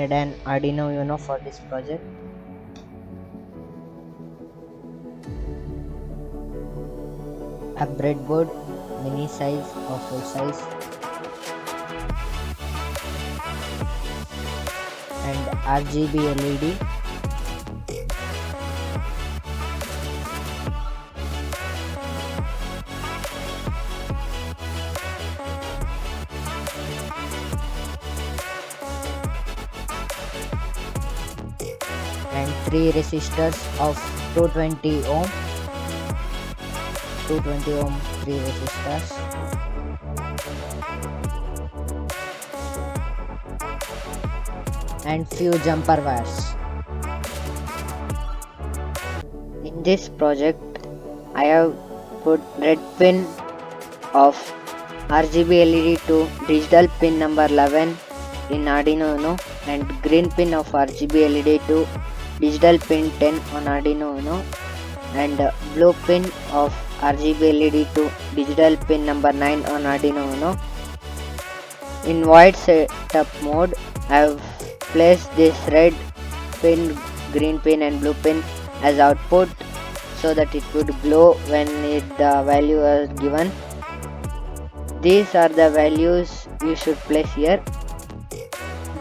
required an Arduino Uno for this project. A breadboard, mini size or full size, and RGB LED. And 3 resistors of 220 ohm, 3 resistors, and few jumper wires. In this project I have put red pin of RGB LED to digital pin number 11 in Arduino Uno and green pin of RGB LED to digital pin 10 on Arduino Uno and blue pin of RGB LED to digital pin number 9 on Arduino Uno. In void setup mode, I have placed this red pin, green pin and blue pin as output so that it would glow when the value is given. These are the values you should place here.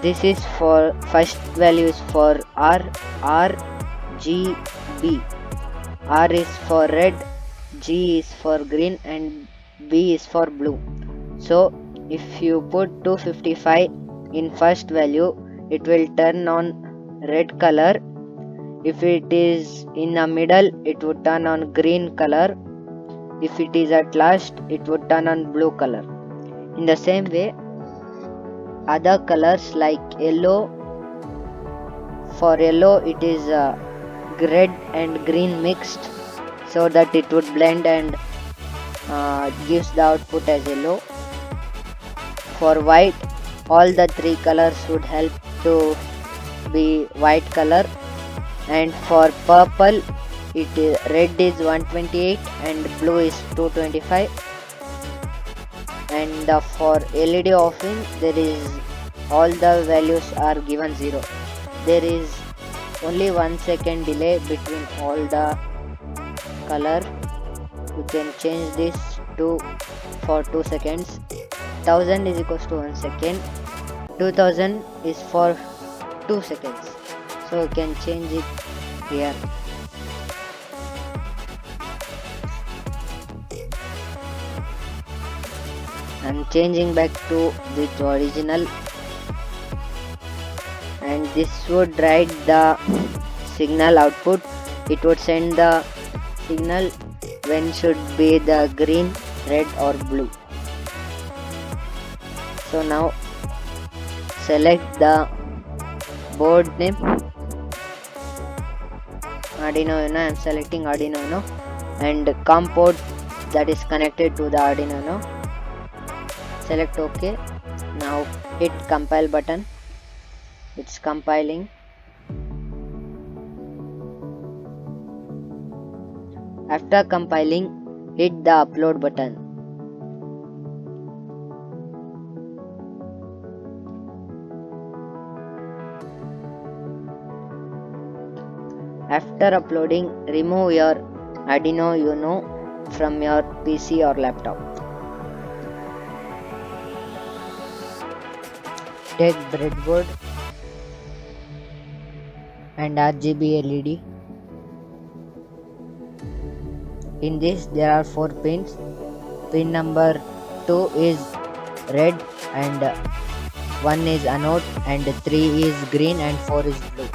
This is for first value is for R, G, B. R is for red, G is for green and B is for blue. So if you put 255 in first value, it will turn on red color. If it is in the middle, it would turn on green color. If it is at last, it would turn on blue color. In the same way, other colors like yellow, for yellow it is red and green mixed so that it would blend and gives the output as yellow. For white, all the 3 colors would help to be white color, and for purple it is red is 128 and blue is 225, and for LED offing there is all the values are given 0. There is only 1 second delay between all the color. You can change this to for 2 seconds. 1000 is equals to 1 second. 2000 is for 2 seconds. So you can change it here. I'm changing back to the original, and this would write the signal output. It would send the signal when should be the green, red or blue. So now select the board name, Arduino Uno. I am selecting Arduino Uno and COM port that is connected to the Arduino Uno. Select OK. Now hit compile button. It's compiling. After compiling, hit the upload button. After uploading, remove your Arduino Uno from your PC or laptop. Take breadboard and RGB LED. In this there are 4 pins. Pin number 2 is red and 1 is anode and 3 is green and 4 is blue.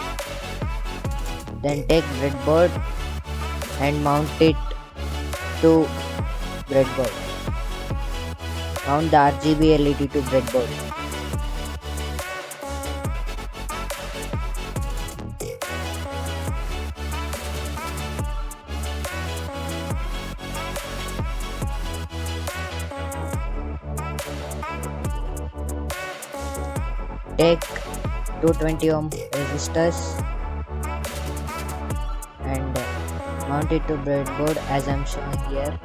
Then take breadboard and mount it to breadboard. Mount the RGB LED to breadboard. Take 220 ohm resistors and mount it to breadboard as I am showing here.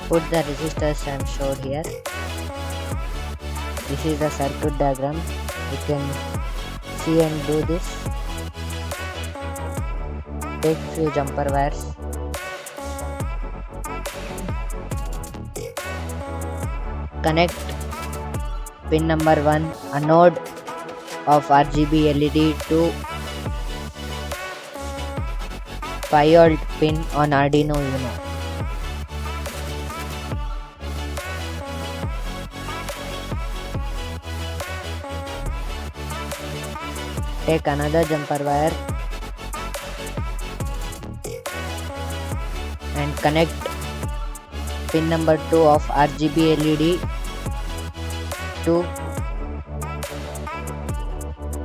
Put the resistors I am showed here. This is the circuit diagram. You can see and do this. Take few jumper wires. Connect pin number 1 anode of RGB LED to 5V pin on Arduino Uno. Take another jumper wire and connect pin number 2 of RGB LED to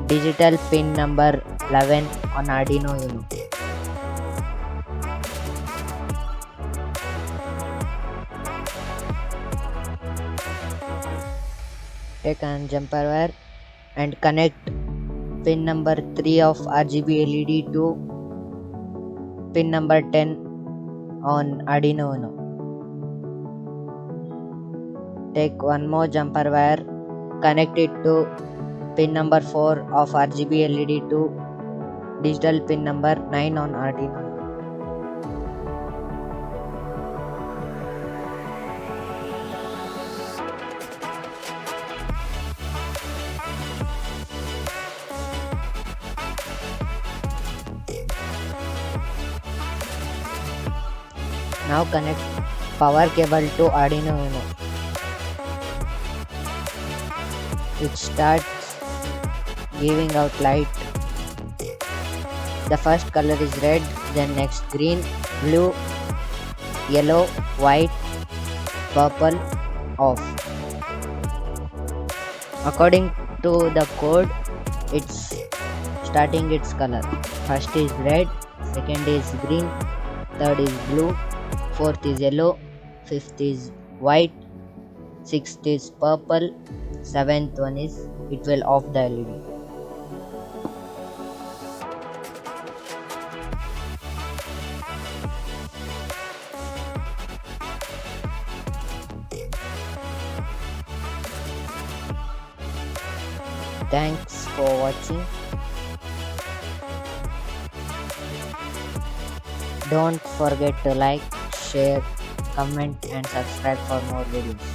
digital pin number 11 on Arduino Uno. Take a jumper wire and connect pin number 3 of RGB LED to pin number 10 on Arduino Uno. Take one more jumper wire, connect it to pin number 4 of RGB LED to digital pin number 9 on Arduino Uno. Now connect power cable to Arduino Uno. It starts giving out light. The first color is red, then next green, blue, yellow, white, purple, off. According to the code, it's starting its color. First is red, second is green, third is blue, fourth is yellow, fifth is white, sixth is purple, seventh one is it will off the LED. Thanks for watching. Don't forget to like, share, comment and subscribe for more videos.